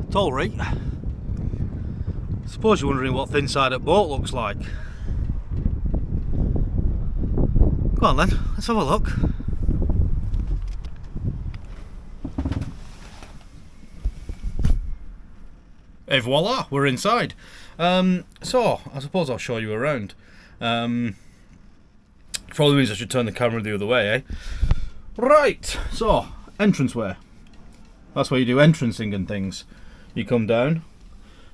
It's all right. Suppose you're wondering what the inside of a boat looks like. Go on then, let's have a look. Et voila, we're inside. So, I suppose I'll show you around. Probably means I should turn the camera the other way, eh? Right, so, entranceway. That's where you do entrancing and things. You come down.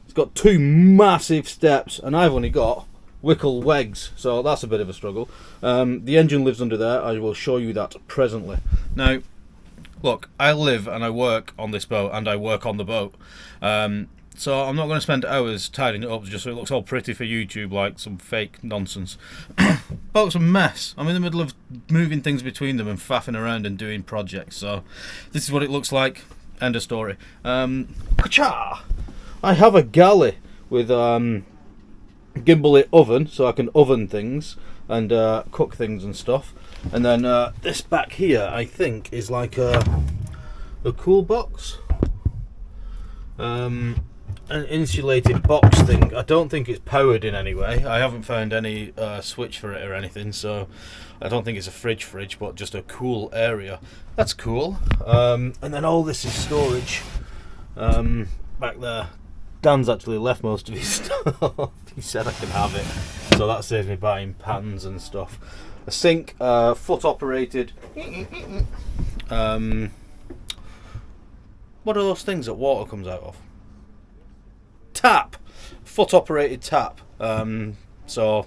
It's got two massive steps, and I've only got wickle legs, so that's a bit of a struggle. The engine lives under there. I will show you that presently. Now, look, I live and I work on this boat, and I work on the boat. So I'm not going to spend hours tidying it up just so it looks all pretty for YouTube like some fake nonsense. Boat's a mess. I'm in the middle of moving things between them and faffing around and doing projects. So this is what it looks like. End of story. I have a galley with gimbalite oven, so I can oven things and cook things and stuff. And then this back here, I think, is like a cool box. An insulated box thing. I don't think it's powered in any way. I haven't found any switch for it or anything, so I don't think it's a fridge, but just a cool area. That's cool. And then all this is storage back there. Dan's actually left most of his stuff. He said I can have it, so that saves me buying pans and stuff. A sink, foot operated. What are those things that water comes out of? Tap, foot operated tap. So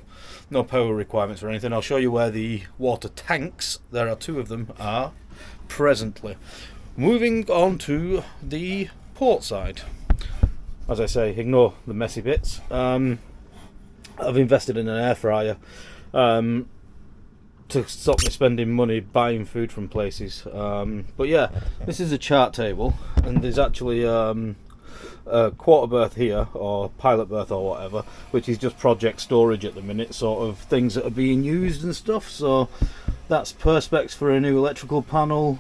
no power requirements or anything. I'll show you where the water tanks, there are two of them, are presently. Moving on to the port side. As I say, ignore the messy bits. I've invested in an air fryer to stop me spending money buying food from places. But yeah, this is a chart table, and there's actually a quarter berth here, or pilot berth or whatever, which is just project storage at the minute, sort of things that are being used and stuff. So that's perspex for a new electrical panel,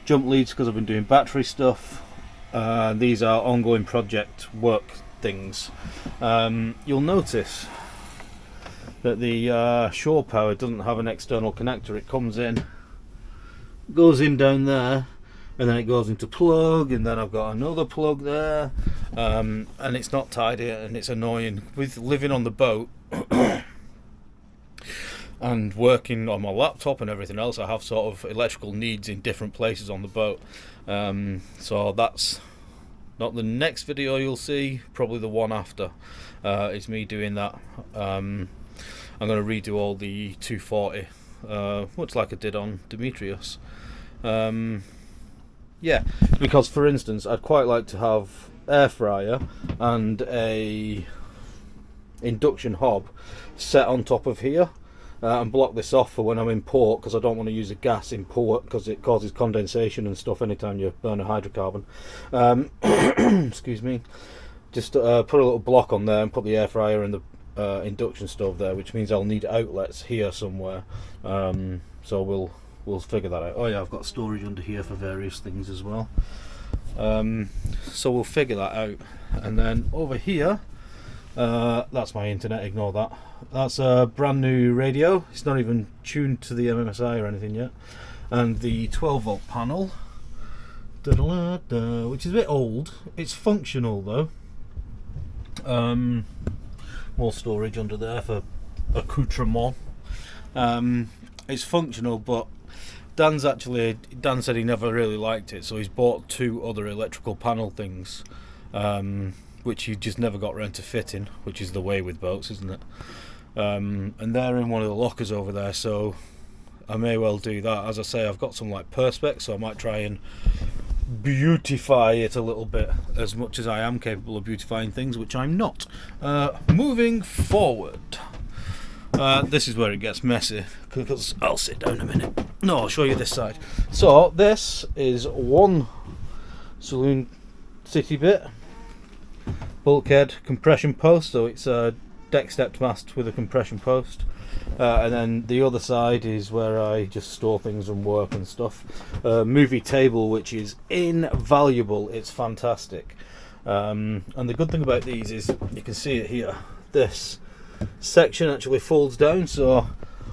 jump leads because I've been doing battery stuff. These are ongoing project work things. You'll notice that the shore power doesn't have an external connector. It comes in, goes in down there, and then it goes into plug, and then I've got another plug there, and it's not tidy and it's annoying. With living on the boat and working on my laptop and everything else, I have sort of electrical needs in different places on the boat. So that's not the next video you'll see, probably the one after. It's me doing that. I'm going to redo all the 240, much like I did on Demetrius. Yeah, because for instance, I'd quite like to have air fryer and a induction hob set on top of here, and block this off for when I'm in port, because I don't want to use a gas in port because it causes condensation and stuff anytime you burn a hydrocarbon. Excuse me. Just put a little block on there and put the air fryer and the induction stove there, which means I'll need outlets here somewhere. So we'll figure that out. Oh yeah, I've got storage under here for various things as well. So we'll figure that out. And then over here, that's my internet, ignore that. That's a brand new radio. It's not even tuned to the MMSI or anything yet. And the 12 volt panel, which is a bit old. It's functional though. More storage under there for accoutrement. It's functional, but Dan said he never really liked it, so he's bought two other electrical panel things, which he just never got around to fitting, which is the way with boats, isn't it? And they're in one of the lockers over there, so I may well do that. As I say, I've got some like perspex, so I might try and beautify it a little bit, as much as I am capable of beautifying things, which I'm not. Moving forward, this is where it gets messy, because I'll sit down a minute. No, I'll show you this side. So this is one saloon city bit, bulkhead compression post, so it's deck stepped mast with a compression post. And then the other side is where I just store things and work and stuff. Movie table, which is invaluable. It's fantastic. And the good thing about these is you can see it here. This section actually folds down, so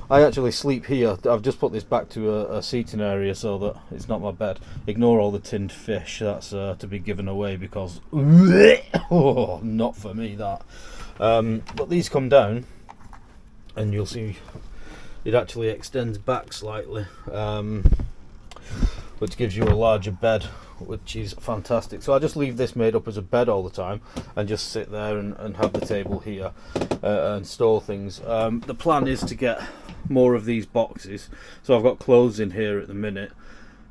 I actually sleep here. I've just put this back to a seating area so that it's not my bed. Ignore all the tinned fish. That's to be given away because oh, not for me that. But these come down, and you'll see it actually extends back slightly, which gives you a larger bed, which is fantastic. So I just leave this made up as a bed all the time and just sit there and have the table here and store things. The plan is to get more of these boxes, so I've got clothes in here at the minute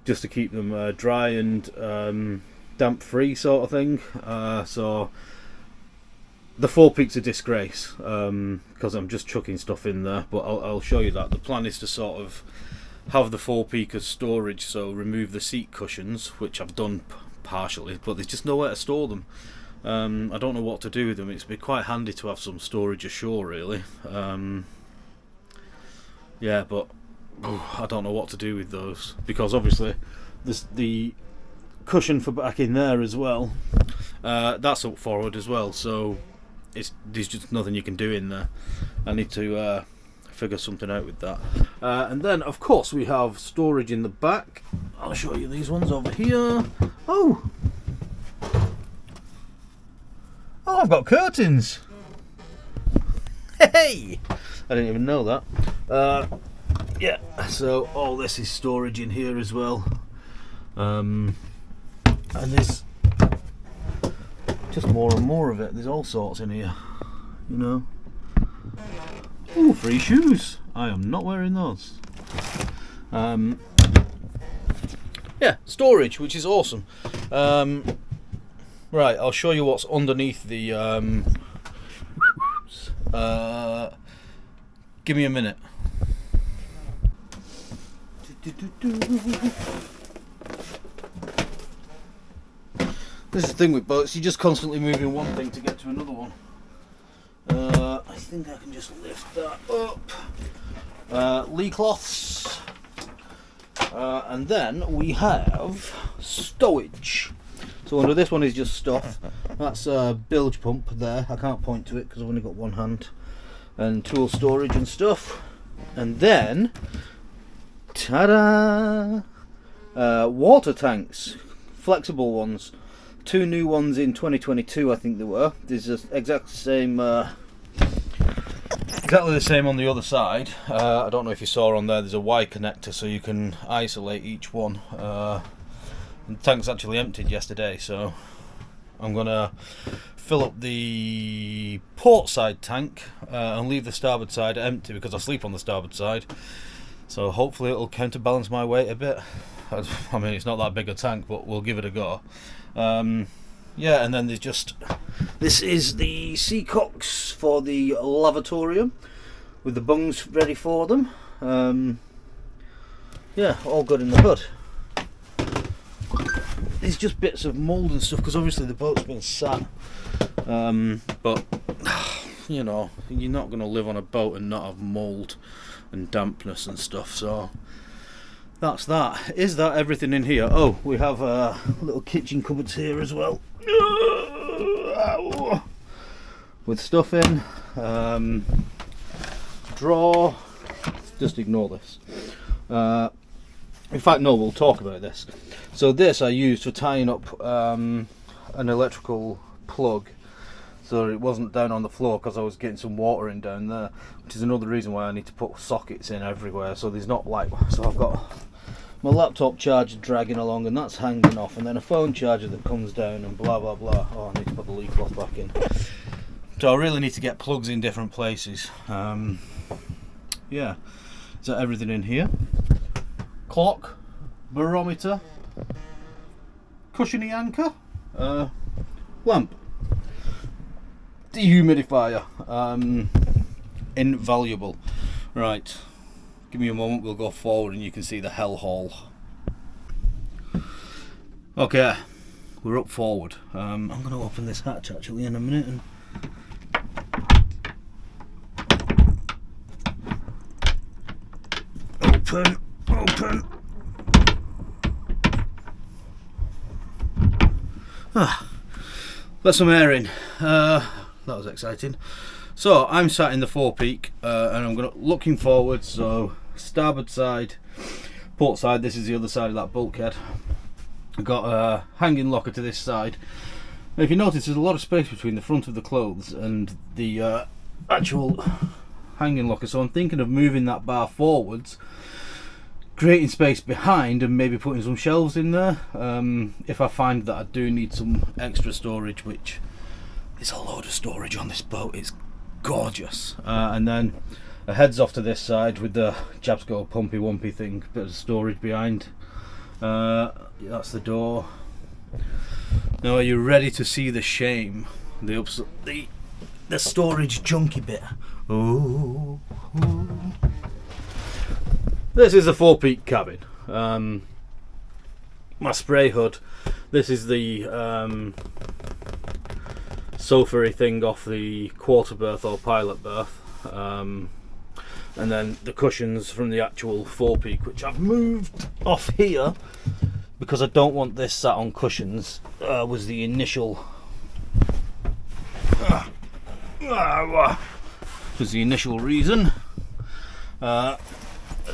just to keep them dry and damp free sort of thing. So the 4 peak's a disgrace because I'm just chucking stuff in there, but I'll show you that. The plan is to sort of have the 4 peak as storage, so remove the seat cushions, which I've done partially, but there's just nowhere to store them. I don't know what to do with them. It's been quite handy to have some storage ashore, really. Yeah, but I don't know what to do with those, because obviously the cushion for back in there as well, that's up forward as well, so there's just nothing you can do in there. I need to figure something out with that. And then of course we have storage in the back. I'll show you these ones over here. Oh, I've got curtains. Hey, I didn't even know that. Yeah, so all this is storage in here as well. And there's just more and more of it. There's all sorts in here, you know. Ooh, free shoes. I am not wearing those. Yeah, storage, which is awesome. Right, I'll show you what's underneath the give me a minute. This is the thing with boats, you're just constantly moving one thing to get to another one. I think I can just lift that up. Lee cloths. And then we have stowage. So under this one is just stuff. That's a bilge pump there. I can't point to it because I've only got one hand. And tool storage and stuff. And then, ta-da! Water tanks. Flexible ones. 2 new ones in 2022, I think they were. There's just exactly the same on the other side. I don't know if you saw on there, there's a Y connector so you can isolate each one. And the tank's actually emptied yesterday, so I'm gonna fill up the port side tank and leave the starboard side empty because I sleep on the starboard side. So hopefully it'll counterbalance my weight a bit. I mean, it's not that big a tank, but we'll give it a go. Yeah, and then there's just, this is the seacocks for the lavatorium with the bungs ready for them. Yeah, all good in the hood. There's just bits of mould and stuff because obviously the boat's been sat, but you know, you're not going to live on a boat and not have mould and dampness and stuff, so that's that. Is that everything in here? Oh, we have little kitchen cupboards here as well with stuff in. Drawer, just ignore this. In fact, no, we'll talk about this. So this I used for tying up an electrical plug so it wasn't down on the floor because I was getting some water in down there, which is another reason why I need to put sockets in everywhere so there's not like, so I've got my laptop charger dragging along and that's hanging off, and then a phone charger that comes down and blah blah blah. Oh, I need to put the leak cloth back in. So I really need to get plugs in different places. Yeah, is that everything in here? Clock, barometer, cushiony anchor, lamp, dehumidifier, invaluable. Right, give me a moment, we'll go forward and you can see the hell hole. Okay, we're up forward. I'm going to open this hatch actually in a minute and Open. Let some air in. That was exciting. So I'm sat in the forepeak, and I'm looking forward. So starboard side, port side. This is the other side of that bulkhead. I've got a hanging locker to this side. Now, if you notice, there's a lot of space between the front of the clothes and the actual hanging locker. So I'm thinking of moving that bar forwards, creating space behind, and maybe putting some shelves in there. If I find that I do need some extra storage, which is a load of storage on this boat. It's gorgeous. And then a heads off to this side with the Jabsco pumpy wumpy thing, bit of storage behind. That's the door. Now, are you ready to see the shame? The storage junky bit. Ooh. This is the forepeak cabin. My spray hood. This is the sofa-y thing off the quarter berth or pilot berth. And then the cushions from the actual forepeak, which I've moved off here because I don't want this sat on cushions. Was the initial reason.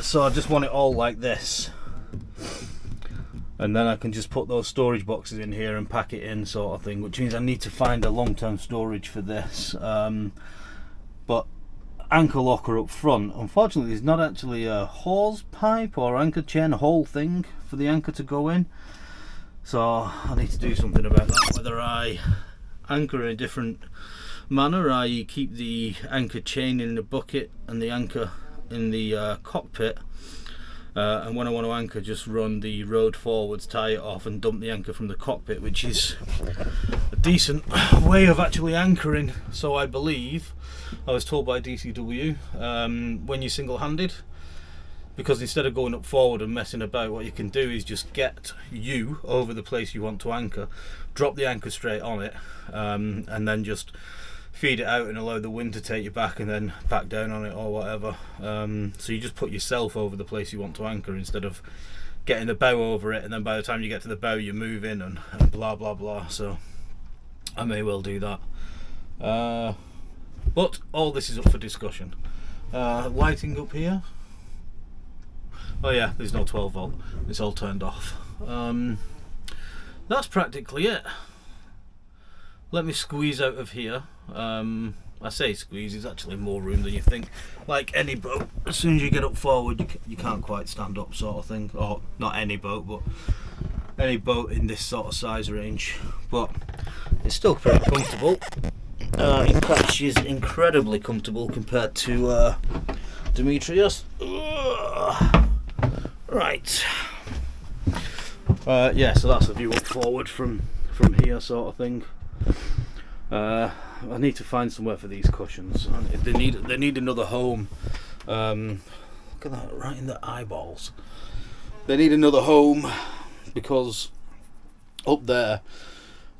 So I just want it all like this, and then I can just put those storage boxes in here and pack it in, sort of thing, which means I need to find a long-term storage for this. But anchor locker up front, unfortunately there's not actually a hawse pipe or anchor chain hole thing for the anchor to go in, so I need to do something about that, whether I anchor in a different manner, i.e. keep the anchor chain in a bucket and the anchor in the cockpit, and when I want to anchor, just run the rode forwards, tie it off and dump the anchor from the cockpit, which is a decent way of actually anchoring, so I believe. I was told by DCW, when you're single-handed, because instead of going up forward and messing about, what you can do is just get you over the place you want to anchor, drop the anchor straight on it, and then just feed it out and allow the wind to take you back and then back down on it or whatever. So you just put yourself over the place you want to anchor instead of getting the bow over it, and then by the time you get to the bow you move in and blah blah blah. So I may well do that. But all this is up for discussion. Lighting up here. Oh yeah, there's no 12 volt. It's all turned off. That's practically it. Let me squeeze out of here. I say squeeze, there's actually more room than you think. Like any boat, as soon as you get up forward, you can't quite stand up, sort of thing. Or not any boat, but any boat in this sort of size range. But it's still pretty comfortable. In fact, she's incredibly comfortable compared to Demetrius. Right. Yeah, so that's the view up forward from here, sort of thing. I need to find somewhere for these cushions. They need another home. Look at that, right in the eyeballs. They need another home because up there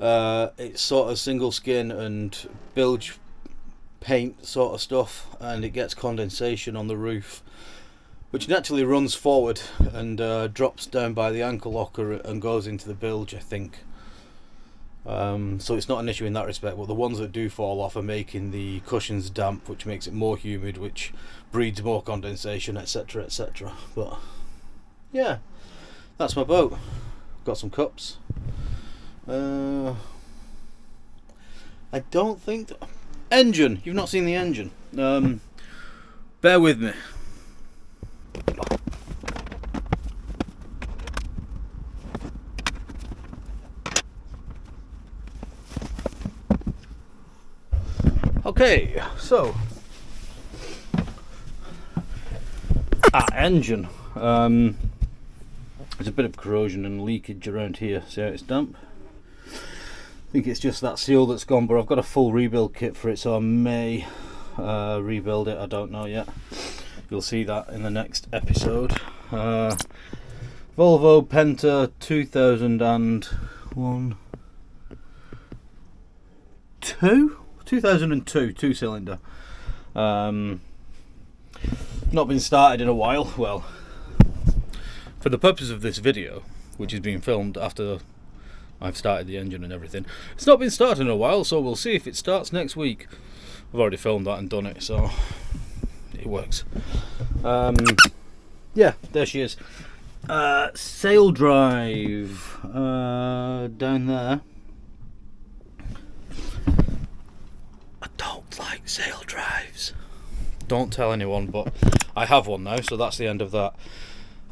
it's sort of single skin and bilge paint sort of stuff, and it gets condensation on the roof, which naturally runs forward and drops down by the anchor locker and goes into the bilge, I think. So it's not an issue in that respect, but the ones that do fall off are making the cushions damp, which makes it more humid, which breeds more condensation, etc, etc. But yeah, that's my boat. Got some cups. I don't think engine, you've not seen the engine. Bear with me. Okay, so our engine. There's a bit of corrosion and leakage around here. See how it's damp? I think it's just that seal that's gone, but I've got a full rebuild kit for it, so I may rebuild it. I don't know yet. You'll see that in the next episode. Volvo Penta 2002 2-cylinder. Not been started in a while. Well, For the purpose of this video, which is being filmed after I've started the engine and everything, it's not been started in a while, so we'll see if it starts next week. I've already filmed that and done it, so it works. Yeah, there she is. Sail drive down there. I don't like sail drives. Don't tell anyone, but I have one now, so that's the end of that.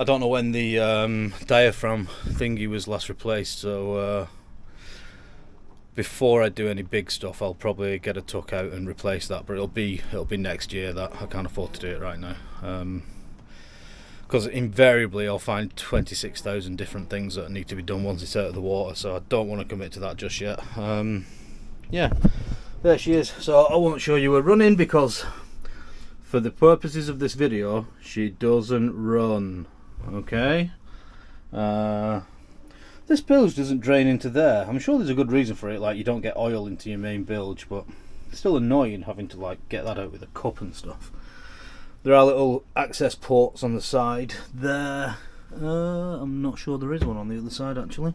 I don't know when the diaphragm thingy was last replaced, so before I do any big stuff, I'll probably get a tuck out and replace that. But it'll be next year. That I can't afford to do it right now, because invariably I'll find 26,000 different things that need to be done once it's out of the water. So I don't want to commit to that just yet. Yeah, there she is. So I won't show you her running because, for the purposes of this video, she doesn't run. Okay. This bilge doesn't drain into there. I'm sure there's a good reason for it, like you don't get oil into your main bilge, but it's still annoying having to like get that out with a cup and stuff. There are little access ports on the side there. I'm not sure there is one on the other side actually.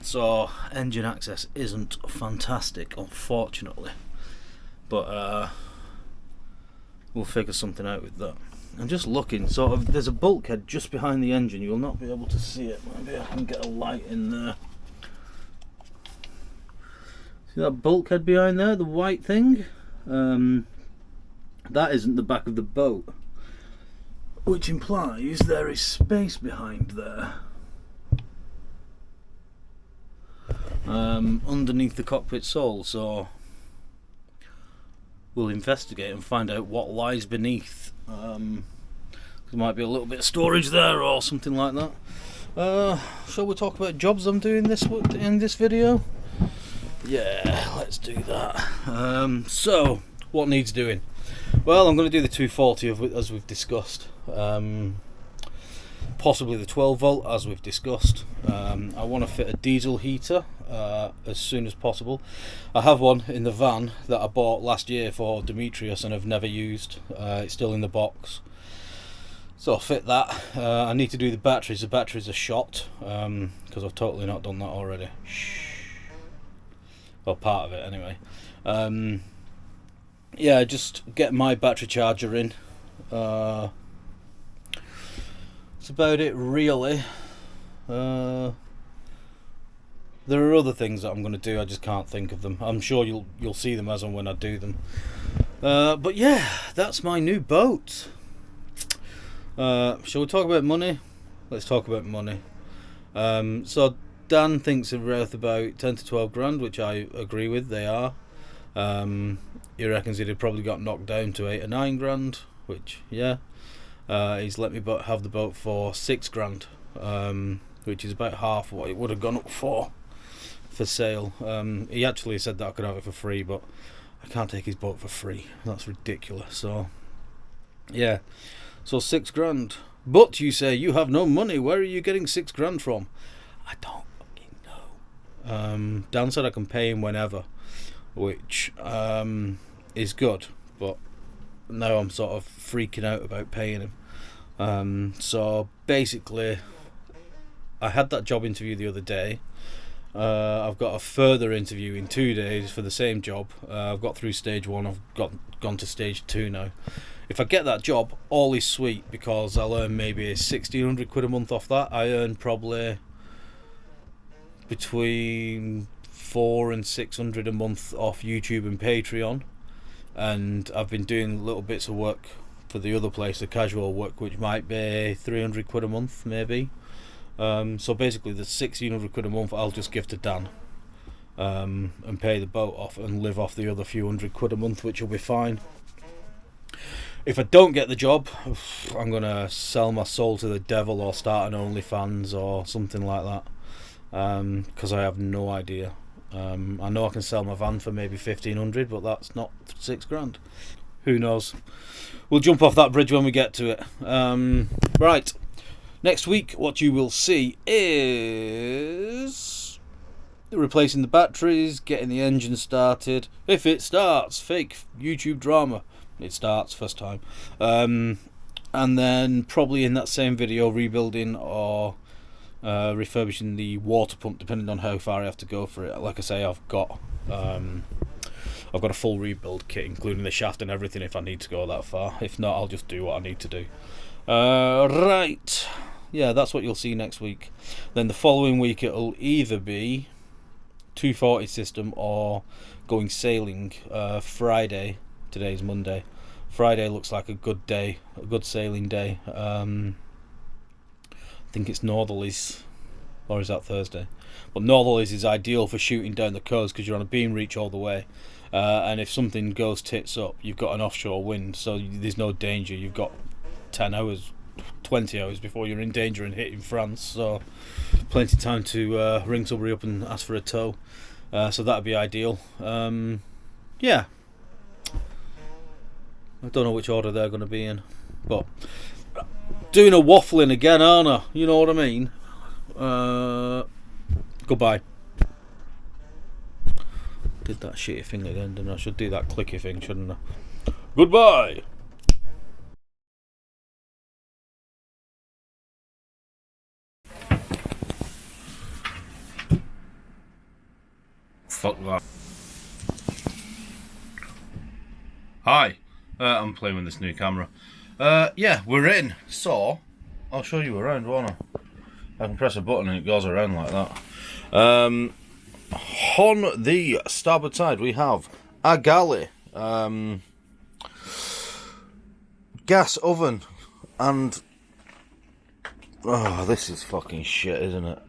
So engine access isn't fantastic, unfortunately, but we'll figure something out with that. I'm just looking, sort of, there's a bulkhead just behind the engine. You'll not be able to see it. Maybe I can get a light in there. See that bulkhead behind there, the white thing? That isn't the back of the boat, which implies there is space behind there. Underneath the cockpit sole, so we'll investigate and find out what lies beneath. There might be a little bit of storage there or something like that. Shall we talk about jobs I'm doing in this video? Yeah, let's do that. So, what needs doing? Well, I'm going to do the 240 as we've discussed. Possibly the 12 volt as we've discussed. I want to fit a diesel heater as soon as possible. I have one in the van that I bought last year for Demetrius and have never used. It's still in the box, so I'll fit that. I need to do the batteries. The batteries are shot because I've totally not done that already. Well, part of it anyway. Yeah, just get my battery charger in. That's about it really. There are other things that I'm going to do, I just can't think of them. I'm sure you'll see them as and when I do them. But yeah, that's my new boat. Shall we talk about money? Let's talk about money. So Dan thinks they're worth about 10 to 12 grand, which I agree with, they are. He reckons he'd have probably got knocked down to 8 or 9 grand, which, yeah. He's let me have the boat for 6 grand, which is about half what it would have gone up for sale. He actually said that I could have it for free, but I can't take his boat for free. That's ridiculous. So yeah, so 6 grand. But you say you have no money. Where are you getting 6 grand from? I don't fucking know. Dan said I can pay him whenever, which is good, but now I'm sort of freaking out about paying him. So basically, I had that job interview the other day. I've got a further interview in 2 days for the same job. I've got through stage 1. I've gone to stage 2 now. If I get that job, all is sweet because I'll earn maybe 1,600 quid a month off that. I earn probably between 400 and 600 a month off YouTube and Patreon. And I've been doing little bits of work for the other place, the casual work, which might be 300 quid a month maybe. So basically the 1,600 quid a month I'll just give to Dan, and pay the boat off and live off the other few hundred quid a month, which will be fine. If I don't get the job, I'm gonna sell my soul to the devil or start an OnlyFans or something like that, because I have no idea. I know I can sell my van for maybe 1,500, but that's not 6 grand. Who knows? We'll jump off that bridge when we get to it. Right. Next week, what you will see is replacing the batteries, getting the engine started. If it starts, fake YouTube drama. It starts first time. and then probably in that same video rebuilding or refurbishing the water pump, depending on how far I have to go for it. Like I say, I've got a full rebuild kit, including the shaft and everything, if I need to go that far. If not, I'll just do what I need to do. Right, yeah, that's what you'll see next week. Then the following week it'll either be 240 system or going sailing. Friday, today's Monday, Friday looks like a good day, a good sailing day. I think it's northerlies, or is that Thursday? But northerlies is ideal for shooting down the coast because you're on a beam reach all the way, and if something goes tits up, you've got an offshore wind, so there's no danger. You've got 10 hours, 20 hours before you're in danger and hitting France, so plenty of time to ring somebody up and ask for a tow. So that'd be ideal. Yeah, I don't know which order they're going to be in, but doing a waffling again, aren't I? You know what I mean? Goodbye. Did that shitty thing again, didn't I? I should do that clicky thing, shouldn't I? Goodbye. Fuck that. Hi, I'm playing with this new camera. Yeah, we're in. So, I'll show you around, won't I? I can press a button and it goes around like that. On the starboard side, we have a galley, gas oven, and oh, this is fucking shit, isn't it?